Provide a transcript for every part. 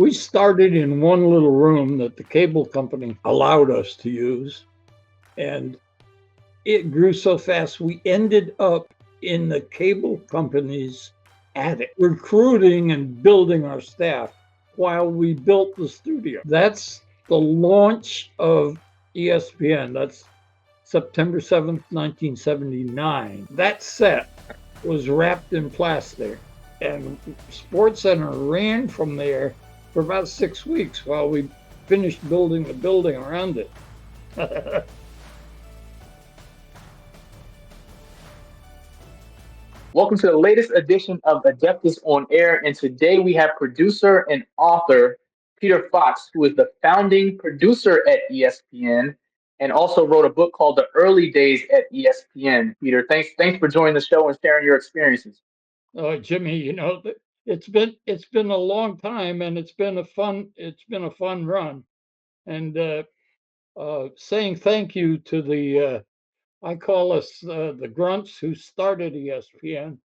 we started in one little room that the cable company allowed us to use, and it grew so fast we ended up in the cable company's attic, recruiting and building our staff while we built the studio. That's the launch of ESPN. That's September 7th, 1979. That set was wrapped in plastic, and SportsCenter ran from there for about 6 weeks while we finished building the building around it. Welcome to the latest edition of Adeptus On-Air, and today we have producer and author Peter Fox, who is the founding producer at ESPN and also wrote a book called The Early Days at ESPN. Peter, thanks for joining the show and sharing your experiences. Jimmy, it's been a long time, and it's been a fun run, and saying thank you to the I call us the grunts who started ESPN.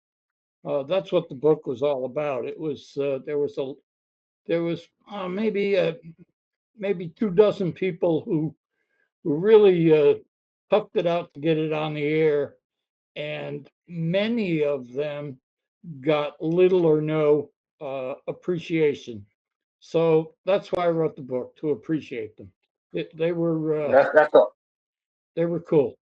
That's what the book was all about. It was there was maybe 2 dozen people who really toughed it out to get it on the air, and many of them got little or no appreciation. So that's why I wrote the book, to appreciate them. They were That's a they were cool.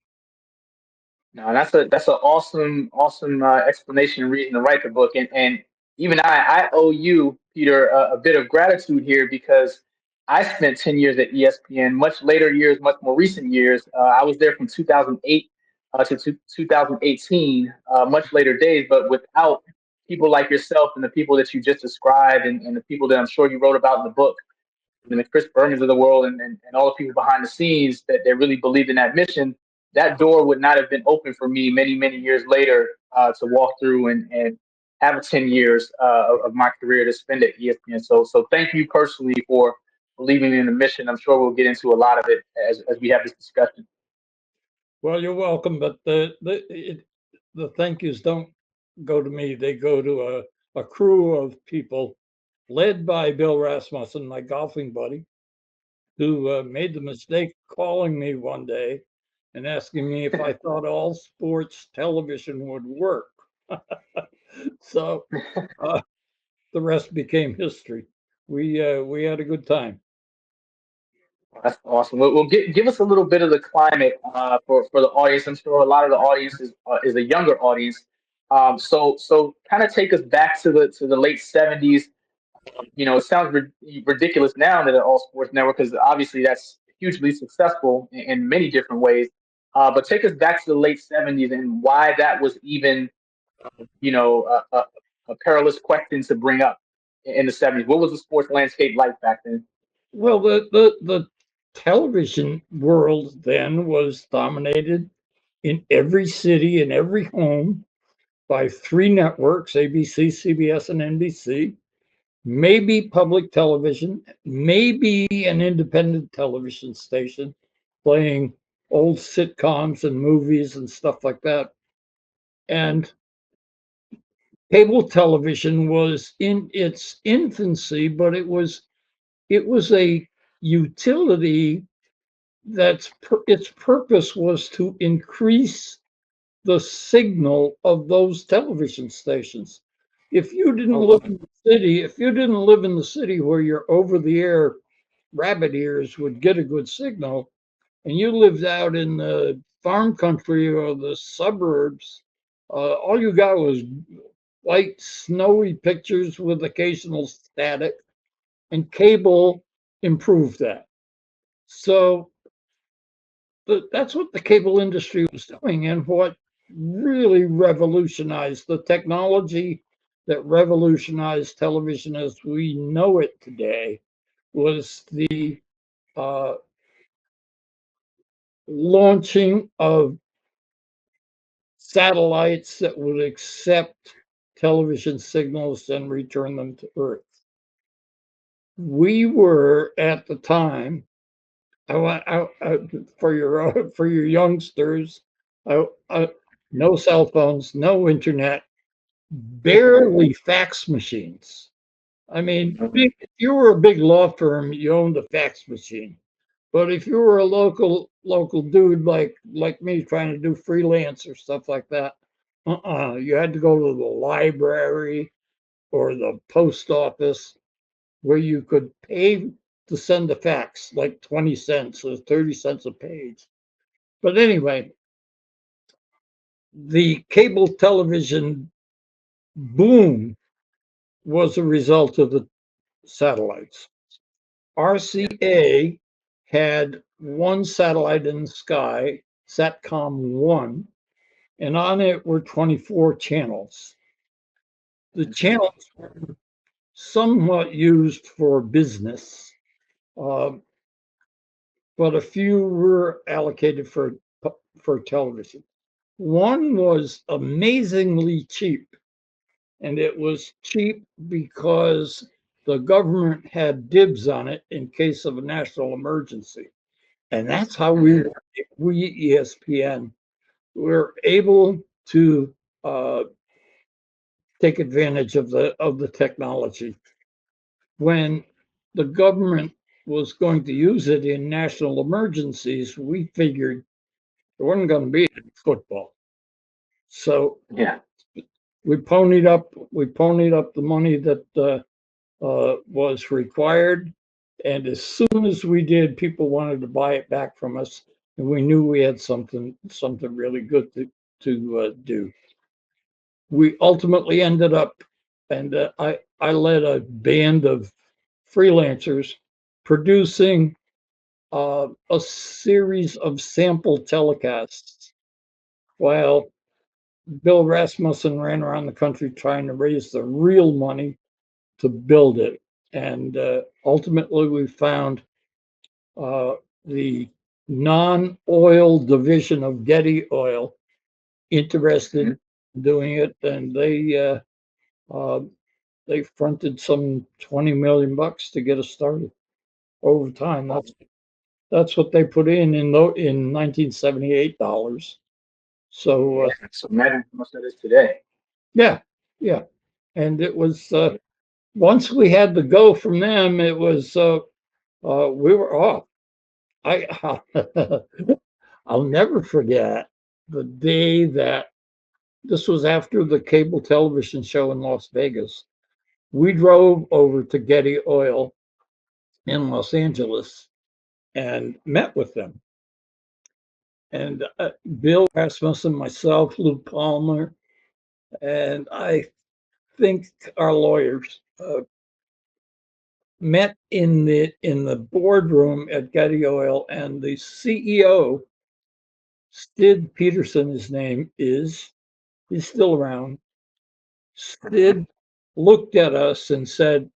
No, that's an awesome explanation and reason to write the book. And even I owe you, Peter, a bit of gratitude here because I spent 10 years at ESPN, much later years, much more recent years. I was there from 2008 to 2018, much later days, but without people like yourself and the people that you just described and the people that I'm sure you wrote about in the book, and the Chris Bermans of the world and all the people behind the scenes that really believed in that mission, that door would not have been open for me many years later to walk through and have 10 years of my career to spend at ESPN. So thank you personally for believing in the mission. I'm sure we'll get into a lot of it as we have this discussion. Well, you're welcome, but the thank yous don't go to me. They go to a crew of people led by Bill Rasmussen, my golfing buddy, who made the mistake calling me one day and asking me if I thought all sports television would work. So uh, the rest became history. We had a good time. That's awesome. We'll give us a little bit of the climate for the audience. I'm sure a lot of the audience is a younger audience. So kind of take us back to the late '70s. It sounds ridiculous now that an all sports network, because obviously that's hugely successful in many different ways. But take us back to the late '70s and why that was even, a perilous question to bring up in the '70s. What was the sports landscape like back then? Well, the television world then was dominated in every city, in every home, by three networks: ABC, CBS, and NBC. Maybe public television, maybe an independent television station playing old sitcoms and movies and stuff like that. And cable television was in its infancy, but it was a utility its purpose was to increase the signal of those television stations. If you didn't live Okay. in the city, if you didn't live in the city where your over-the-air rabbit ears would get a good signal, and you lived out in the farm country or the suburbs, all you got was white, snowy pictures with occasional static, and cable improved that. So that's what the cable industry was doing, and what really revolutionized the technology that revolutionized television as we know it today was the uh, launching of satellites that would accept television signals and return them to Earth. We were at the time. For your youngsters, I, I, no cell phones, no internet, barely fax machines. I mean, if you were a big law firm, you owned a fax machine. But if you were a local dude like me trying to do freelance or stuff like that, you had to go to the library or the post office where you could pay to send a fax, like 20 cents or 30 cents a page. But anyway, the cable television boom was a result of the satellites. RCA had one satellite in the sky, Satcom 1, and on it were 24 channels. The channels were somewhat used for business, uh, but a few were allocated for television. One was amazingly cheap, and it was cheap because the government had dibs on it in case of a national emergency. And that's how we ESPN were able to take advantage of the technology. When the government was going to use it in national emergencies, we figured there wasn't going to be any football. So Yeah. we ponied up the money that was required, and as soon as we did, people wanted to buy it back from us, and we knew we had something really good to do. We ultimately ended up, and I led a band of freelancers producing a series of sample telecasts while Bill Rasmussen ran around the country trying to raise the real money to build it. And ultimately, we found the non-oil division of Getty Oil interested in doing it, and they fronted some 20 million bucks to get us started over time. That's what they put in 1978 dollars. So so imagine how much that is today. yeah, yeah, and it was once we had the go from them, it was we were off. I I'll never forget the day that this was after the cable television show in Las Vegas. We drove over to Getty Oil in Los Angeles and met with them. And Bill Rasmussen, myself, Lou Palmer, and I think our lawyers met in the boardroom at Getty Oil, and the CEO, Sid Peterson, his name is, he's still around. Sid looked at us and said,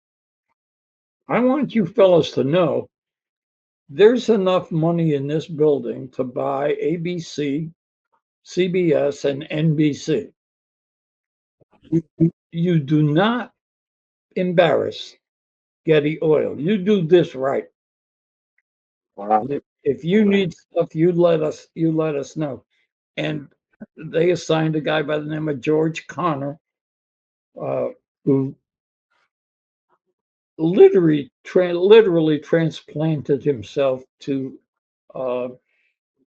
"I want you fellows to know there's enough money in this building to buy ABC, CBS, and NBC. You do not embarrass Getty Oil. You do this right. Wow. If you need stuff, you let us know." And they assigned a guy by the name of George Connor, who literally transplanted himself to uh,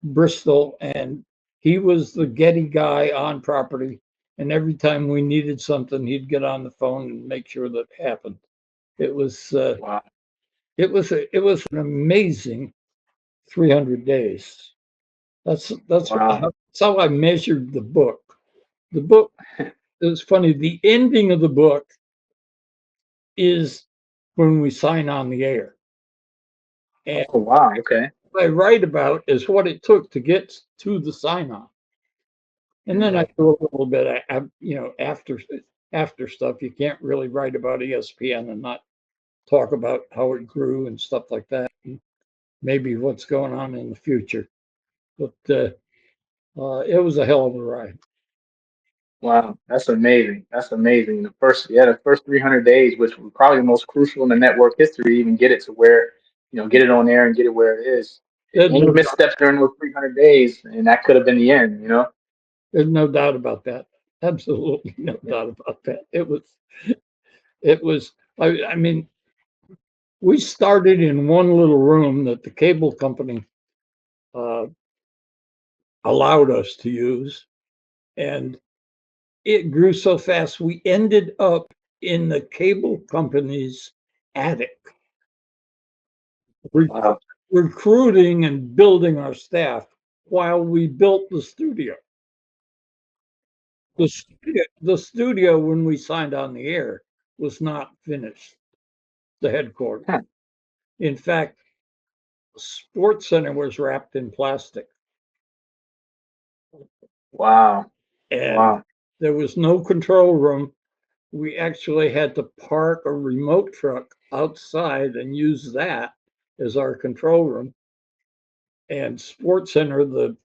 Bristol, and he was the Getty guy on property. And every time we needed something, he'd get on the phone and make sure that happened. It was Wow. it was an amazing 300 days. That's Wow. how I measured the book. The book is funny. The ending of the book is when we sign on the air. And Oh, wow. Okay. what I write about is what it took to get to the sign on. And then I do a little bit of, after stuff. You can't really write about ESPN and not talk about how it grew and stuff like that, and maybe what's going on in the future. But it was a hell of a ride. Wow, that's amazing. That's amazing. The first 300 days, which were probably the most crucial in the network history, even get it to where, get it on air and get it where it is. There's Any no, missteps during those 300 days, and that could have been the end. there's no doubt about that. Absolutely no doubt about that. It was I mean, we started in one little room that the cable company uh, allowed us to use, and it grew so fast we ended up in the cable company's attic, Wow. recruiting and building our staff while we built the studio. The studio, when we signed on the air, was not finished. The headquarters. Huh. In fact, Sports Center was wrapped in plastic, Wow. and Wow. there was no control room. We actually had to park a remote truck outside and use that as our control room. And Sports Center, let's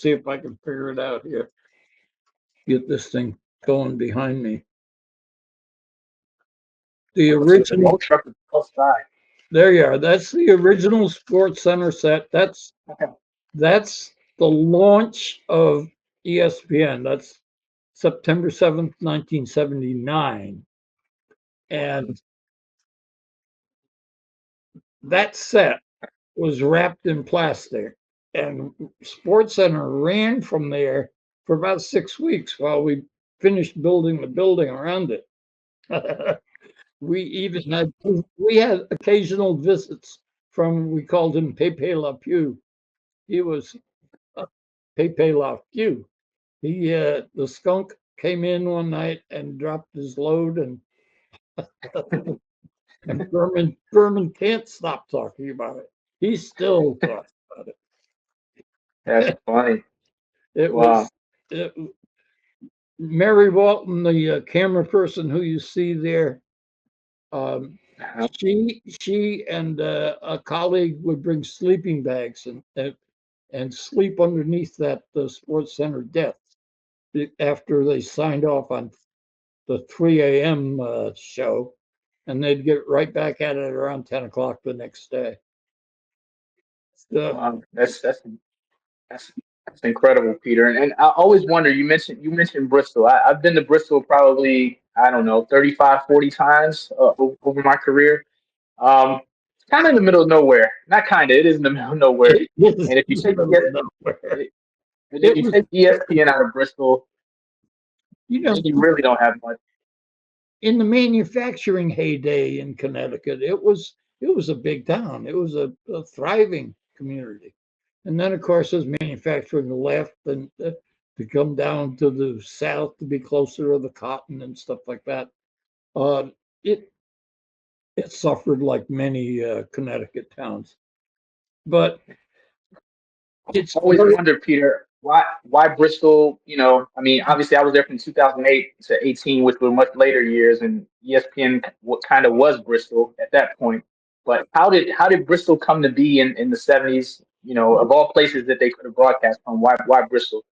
see if I can figure it out here. Get this thing going behind me. The What's this original, remote truck outside? there you are. That's the original Sports Center set. That's the launch of ESPN. That's September 7th, 1979. And that set was wrapped in plastic. And Sports Center ran from there for about 6 weeks while we finished building the building around it. We had occasional visits from, we called him Pepe Le Pew. He was Pepe Le Pew. The skunk came in one night and dropped his load, and Berman can't stop talking about it. He still talks about That's it. funny. It Wow. was it, Mary Walton, the camera person who you see there. Um, Uh-huh. she and a colleague would bring sleeping bags and sleep underneath that Sports Center desk after they signed off on the 3 a.m. Show, and they'd get right back at it around 10 o'clock the next day. So, Wow. That's that's incredible, Peter. And I always wonder. You mentioned Bristol. I've been to Bristol probably, I don't know, 35, 40 times over my career. It's kind of in the middle of nowhere. Not kind of. It is in the middle of nowhere. it was And if you in the take middle of nowhere. and if It you was, take ESPN out of Bristol, you know, then you really don't have much. in the manufacturing heyday in Connecticut, it was a big town. It was a thriving community. And then, of course, as manufacturing left and to come down to the south to be closer to the cotton and stuff like that, uh, it it suffered like many Connecticut towns. But it's Always wonder, Peter, why Bristol? I mean, obviously, I was there from 2008 to 18, which were much later years, and ESPN what kind of was Bristol at that point. But how did Bristol come to be in the 70s? Of all places that they could have broadcast from, why Bristol?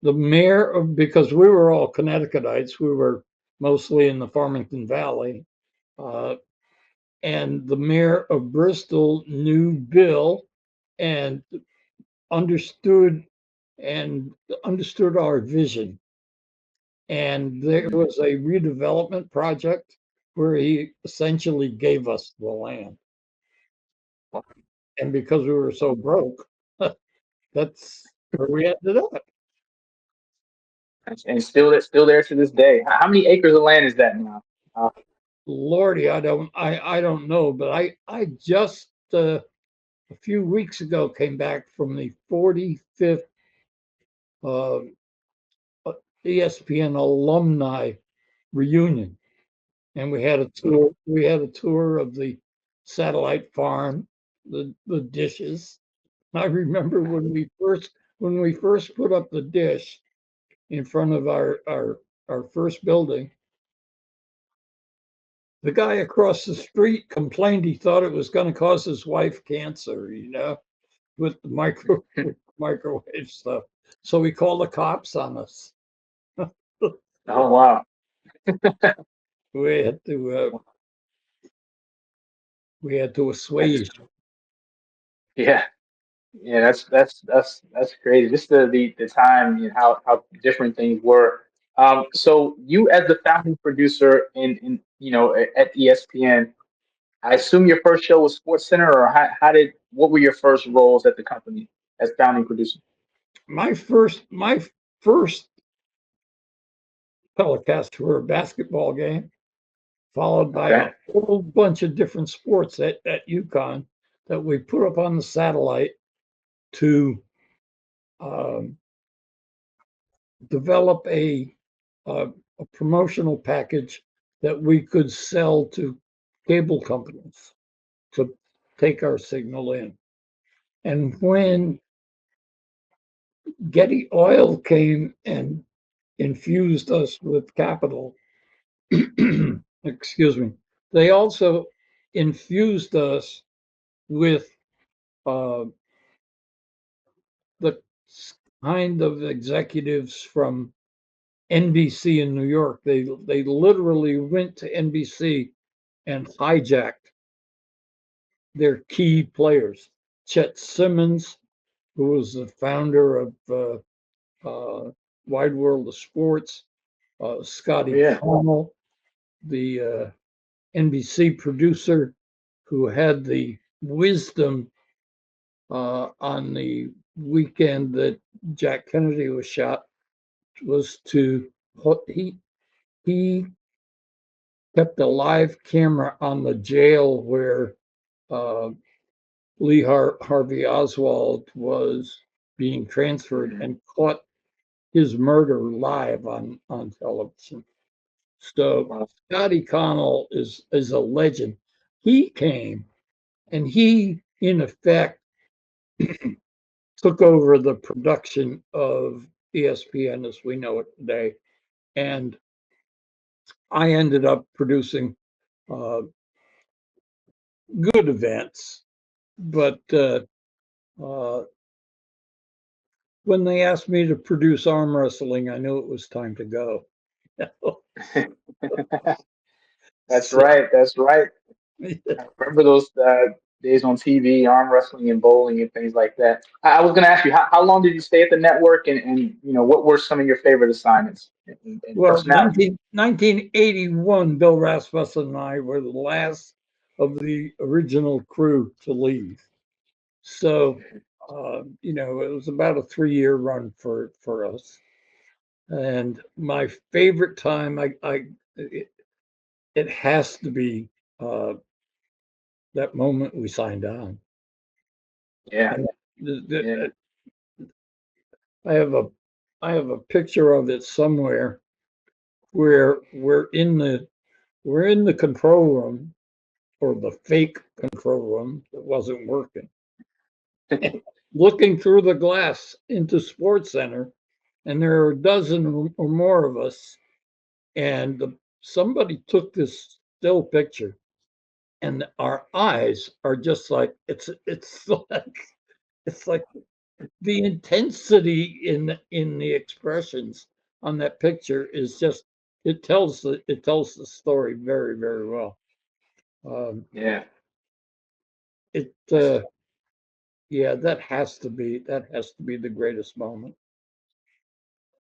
the mayor of, because we were all Connecticutites, we were mostly in the Farmington Valley, uh, and the mayor of Bristol knew Bill and understood and understood our vision. And there was a redevelopment project where he essentially gave us the land. And because we were so broke, that's where we ended up. And still there to this day. How many acres of land is that now? Uh, Lordy, I don't know, but I just a few weeks ago came back from the 45th uh, ESPN alumni reunion, and we had a tour. We had a tour of the satellite farm, the dishes. I remember when we first put up the dish in front of our first building. The guy across the street complained he thought it was going to cause his wife cancer, with the microwave stuff. So we called the cops on us. oh wow. We had to we had to That's assuage. yeah. Yeah, that's crazy. Just the time and how different things were. So you, as the founding producer in at ESPN, I assume your first show was Sports Center, or what were your first roles at the company as founding producer? My first telecast were a basketball game, followed by a Okay. whole bunch of different sports at UConn that we put up on the satellite to um, develop a a promotional package that we could sell to cable companies to take our signal in. And when Getty Oil came and infused us with capital, excuse me, they also infused us with uh, the kind of executives from NBC in New York. They literally went to NBC and hijacked their key players. Chet Simmons, who was the founder of Wide World of Sports, Oh Scotty yeah. Connell, the NBC producer, who had the wisdom on the weekend that Jack Kennedy was shot, was to he he kept a live camera on the jail where uh, Harvey Oswald was being transferred Mhm. and caught his murder live on television. So Wow. Scotty Connell is a legend. He came and he, in effect, took over the production of ESPN as we know it today. And I ended up producing uh, good events, but uh, when they asked me to produce arm wrestling, I knew it was time to go. That's So, right. That's right. I remember those days on TV, arm wrestling and bowling and things like that. I was going to ask you, how long did you stay at the network, and what were some of your favorite assignments and well, personalities? 1981, Bill Rasmussen and I were the last of the original crew to leave. So, it was about a 3-year run for us. And my favorite time, it has to be uh, that moment we signed on. Yeah, And yeah. I have a I have a picture of it somewhere where we're in the control room or the fake control room that wasn't working, looking through the glass into Sports Center, and there are a dozen or more of us, and somebody took this still picture, and our eyes are just like it's like the intensity in the expressions on that picture is just it tells the story very very well. Um, Yeah. it That's, Yeah, that has to be the greatest moment.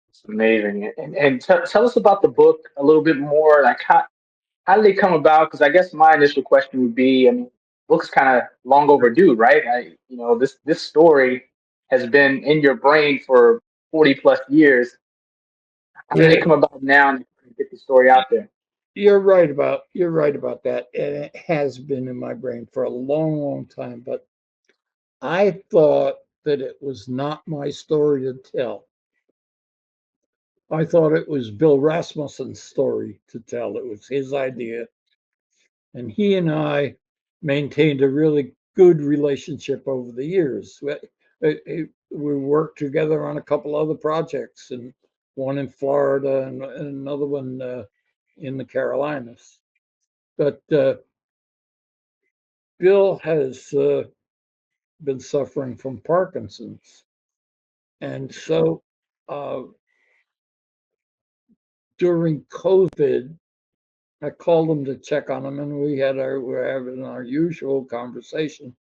that's amazing. And tell us about the book a little bit more. Like how did they come about? Because I guess my initial question would be, I mean, book's kind of long overdue, right? This story has been in your brain for 40 plus years. How did Yeah, it come about now and get the story out there? you're right about that, and it has been in my brain for a long long time, but I thought that it was not my story to tell. I thought it was Bill Rasmussen's story to tell. It was his idea. And he and I maintained a really good relationship over the years. We worked together on a couple other projects, and one in Florida and another one in the Carolinas. But Bill has been suffering from Parkinson's. And so uh, during COVID, I called him to check on him, and we're having our usual conversation.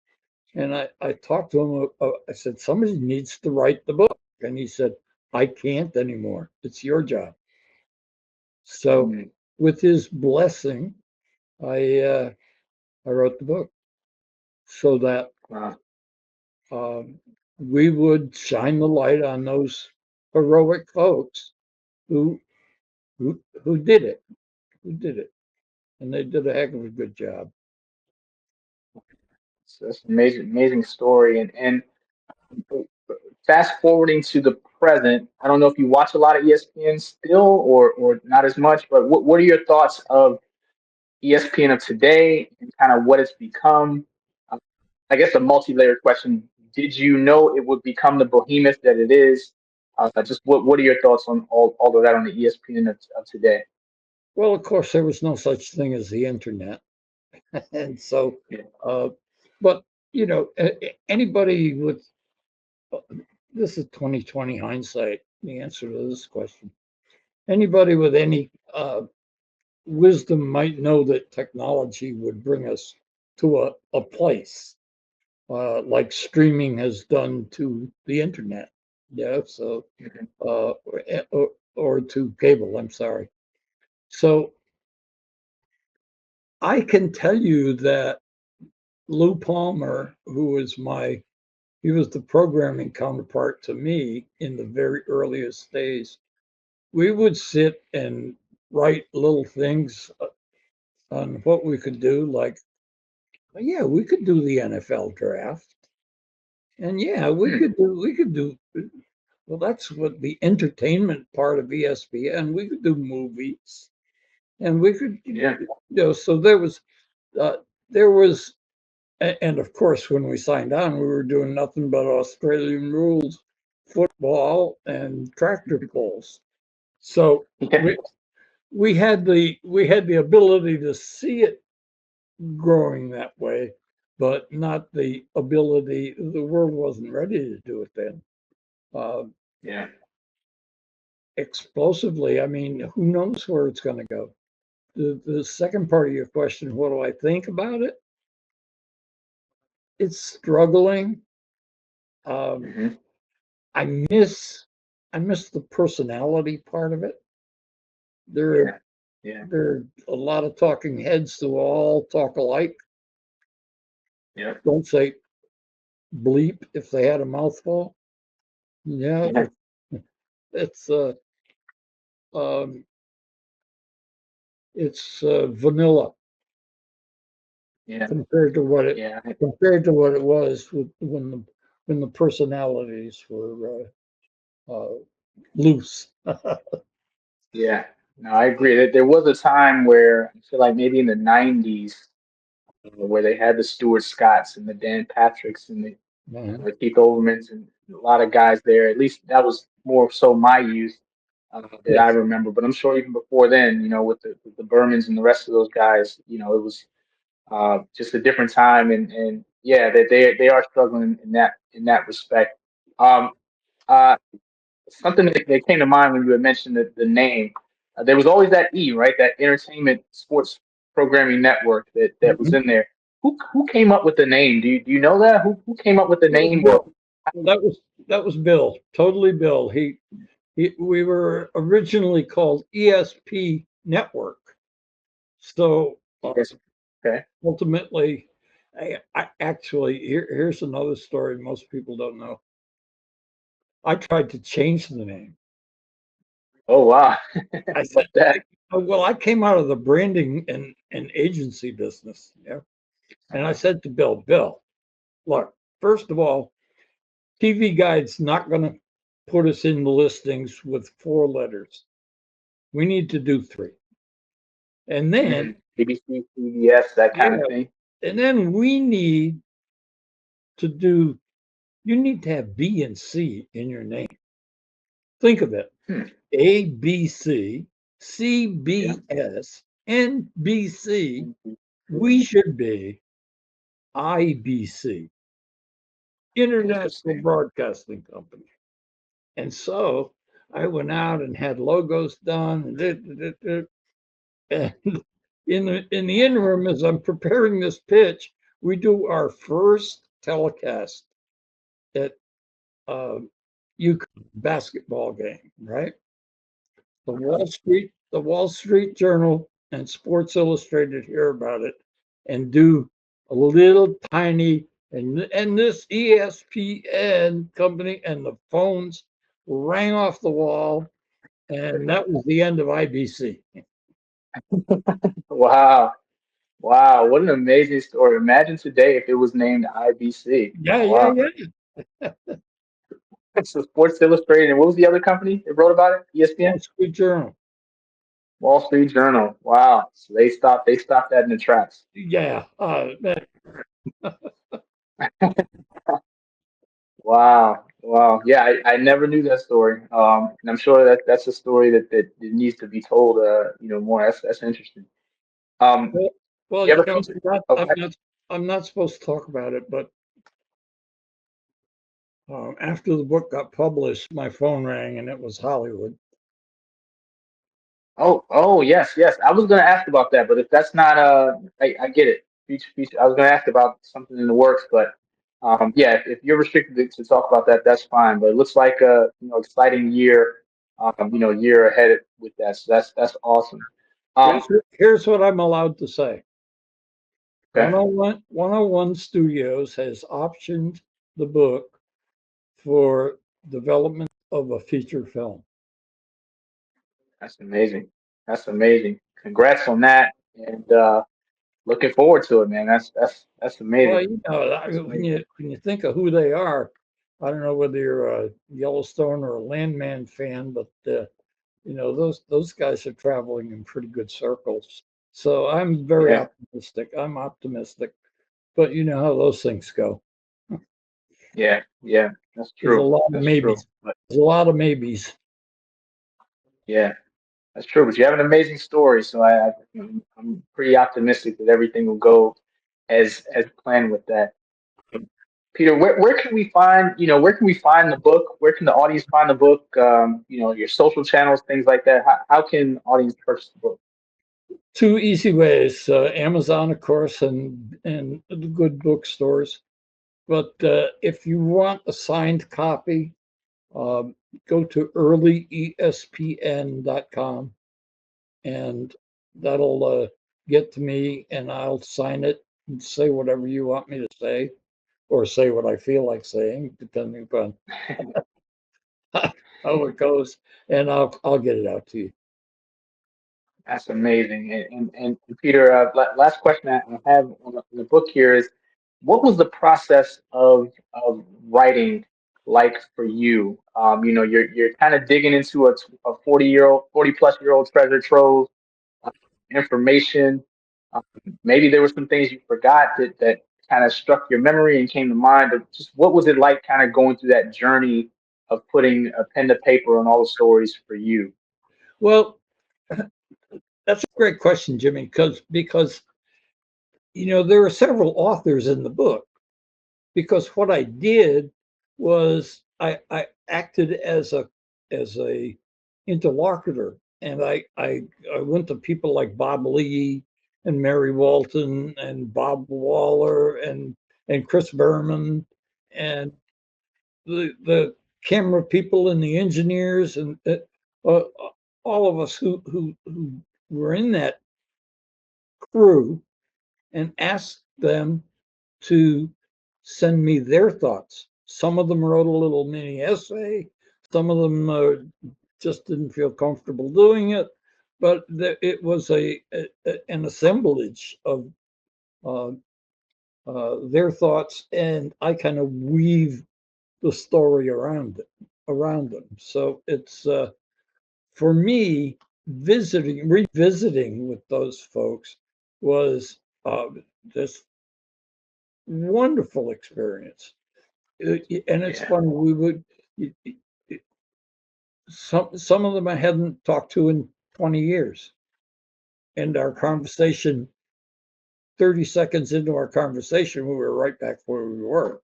And I talked to him. I said, somebody needs to write the book. And he said, I can't anymore. It's your job. So with his blessing, I wrote the book so that we would shine the light on those heroic folks who who did it, and they did a heck of a good job. So that's an amazing story. And fast forwarding to the present, I don't know if you watch a lot of ESPN still or not as much, but what are your thoughts of ESPN of today and kind of what it's become? Uh, I guess a multi-layered question. Did you know it would become the behemoth that it is? Just what are your thoughts on all of that on the ESPN of today? Well, of course, there was no such thing as the internet, and so, Yeah. but you know, anybody with this is 2020 hindsight. The answer to this question: anybody with any wisdom might know that technology would bring us to a place like streaming has done to the internet. Yeah, so or to cable. I'm sorry. So I can tell you that Lou Palmer, who was he was the programming counterpart to me in the very earliest days. We would sit and write little things on what we could do, like, yeah, we could do the NFL draft. And yeah, we could do well, that's what the entertainment part of ESPN. We could do movies and we could so uh, there was and of course when we signed on we were doing nothing but Australian rules, football and tractor pulls. So we had the ability to see it growing that way, but not the ability. The world wasn't ready to do it then. Uh, Yeah. Explosively, I mean, who knows where it's going to go? The second part of your question, what do I think about it? It's struggling. Um, I miss the personality part of it. There there are a lot of talking heads who all talk alike. Don't say bleep if they had a mouthful. Yeah, it's um, it's vanilla compared to what it was when the personalities were loose. Yeah, no, I agree. There was a time where I feel like maybe in the '90s where they had the Stuart Scotts and the Dan Patricks and the Keith Olbermans and a lot of guys there. At least that was more so my youth that I remember. But I'm sure even before then, with the Bermans and the rest of those guys, it was just a different time. And yeah, that they are struggling in that respect. Um, uh, Something that came to mind when you had mentioned the name. There was always that E, right? That entertainment sports programming network that was in there. Who came up with the name? Do you know that? Who came up with the name? Or That was Bill, totally Bill. We were originally called ESP Network. So okay. ultimately, I actually here's another story most people don't know. I tried to change the name. Oh wow! I said that. Well, I came out of the branding and agency business, yeah. And I said to Bill, look, first of all, TV Guide's not going to put us in the listings with 4 letters. We need to do 3. And then BBC, CBS, that kind of thing. And then you need to have B and C in your name. Think of it. ABC, CBS, NBC. We should be IBC, International Broadcasting Company. And so I went out and had logos done. And in the interim, as I'm preparing this pitch, we do our first telecast at UConn basketball game, right? The Wall Street the Wall Street Journal and Sports Illustrated hear about it and do a little tiny, and this ESPN company, and the phones rang off the wall, and that was the end of IBC. Wow. Wow. What an amazing story. Imagine today if it was named IBC. Yeah, Oh, yeah, wow. yeah. So Sports Illustrated, and what was the other company that wrote about it? Wall ESPN? Street Journal. Wall Street Journal. Wow. So they stopped that in the tracks. Yeah. Wow. Wow. Yeah, I never knew that story. And I'm sure that that's a story that needs to be told more. That's interesting. Um, Well, you ever I'm come to not, oh, I'm not, I'm not supposed to talk about it, but after the book got published, my phone rang and it was Hollywood. oh, yes, yes. I was going to ask about that, but if that's not I get it. I was going to ask about something in the works, but yeah, if you're restricted to talk about that, that's fine. But it looks like a exciting year, year ahead with that. So that's awesome. Um, Here's what I'm allowed to say. okay, 101 Studios has optioned the book for development of a feature film. that's amazing. That's amazing. Congrats on that, and looking forward to it, man. That's Well, amazing. That's amazing. when you think of who they are, I don't know whether you're a Yellowstone or a Landman fan, but those guys are traveling in pretty good circles. So I'm very Yeah, optimistic. I'm optimistic, but you know how those things go. yeah, yeah. That's There's a true. lot of That's true. maybes. There's a lot of maybes. Yeah. That's true, but you have an amazing story, so I'm pretty optimistic that everything will go as planned with that. Peter, where can we find where can we find the book? Where can the audience find the book? Your social channels, things like that. How can audience purchase the book? Two easy ways: Amazon, of course, and the good bookstores. But if you want a signed copy, go to earlyespn.com, and that'll get to me, and I'll sign it and say whatever you want me to say, or say what I feel like saying, depending upon how it goes, and I'll get it out to you. That's amazing. And Peter, last question I have on the book here is, what was the process of writing like for you? You're kind of digging into a 40-plus-year-old treasure trove of information. Um, Maybe there were some things you forgot that kind of struck your memory and came to mind. But just what was it like, kind of going through that journey of putting a pen to paper on all the stories for you? Well, that's a great question, Jimmy, because there are several authors in the book. Because what I did was I acted as a interlocutor, and I went to people like Bob Lee and Mary Walton and Bob Waller and Chris Berman and the camera people and the engineers and uh, all of us who were in that crew, and asked them to send me their thoughts. Some of them wrote a little mini essay. Some of them just didn't feel comfortable doing it. But it was an assemblage of uh, their thoughts, and I kind of weave the story around them. So it's for me, revisiting with those folks was this wonderful experience. And it's Yeah, funny, we would some of them I hadn't talked to in 20 years, and our conversation, 30 seconds into our conversation, we were right back where we were.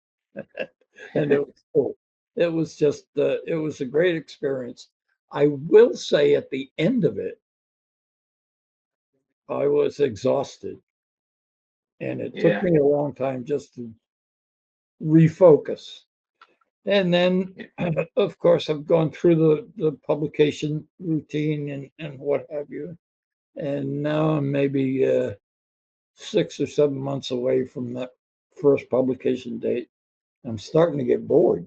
And it was cool. It was just it was a great experience. I will say at the end of it, I was exhausted, and it took yeah, me a long time just to refocus. And then, of course, I've gone through the publication routine and what have you. And now I'm maybe 6 or 7 months away from that first publication date. I'm starting to get bored.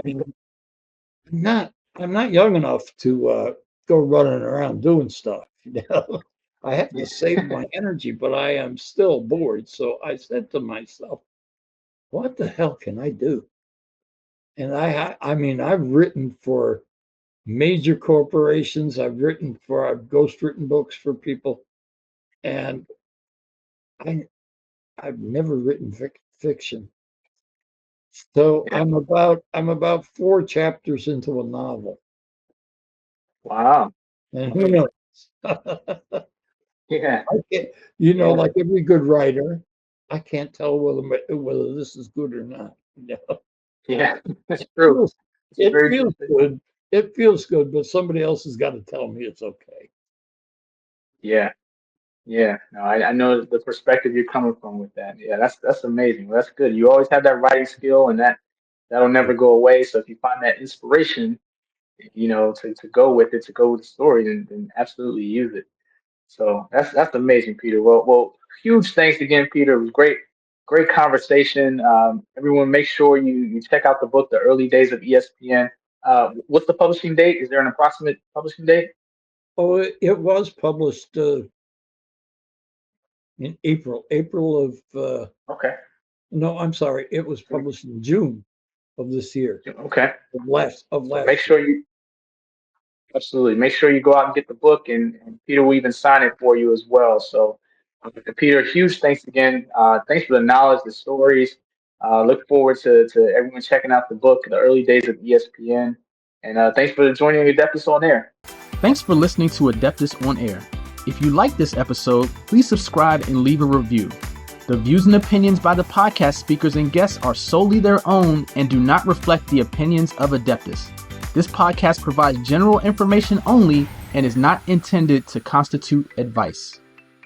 I'm not young enough to go running around doing stuff. I have to save my energy, but I am still bored. So I said to myself, what the hell can I do? And I mean, I've written for major corporations. I've ghostwritten books for people, and I've never written fiction. So I'm about 4 chapters into a novel, Wow. and who knows? Yeah. I can't, you know, Yeah. like every good writer, I can't tell whether this is good or not. Yeah. That's It true. feels It's it very feels true. good. It feels good, but somebody else has got to tell me it's okay. Yeah. Yeah. No, I know the perspective you're coming from with that. Yeah, that's amazing. That's good. You always have that writing skill, and that'll never go away. So if you find that inspiration, to go with it, to go with the story, then absolutely use it. So that's amazing, Peter. Well, huge thanks again, Peter. It was great conversation. Everyone, make sure you check out the book, The Early Days of ESPN. What's the publishing date? Is there an approximate publishing date? Oh, it was published in April of Okay. no, I'm sorry, it was published in June of this year, Okay. of So make last year. sure you absolutely make sure you go out and get the book, and Peter will even sign it for you as well. So, Peter, huge thanks again. Thanks for the knowledge, the stories. Look forward to everyone checking out the book, The Early Days of ESPN. And thanks for joining Adeptus On Air. Thanks for listening to Adeptus On Air. If you like this episode, please subscribe and leave a review. The views and opinions by the podcast speakers and guests are solely their own and do not reflect the opinions of Adeptus. This podcast provides general information only and is not intended to constitute advice.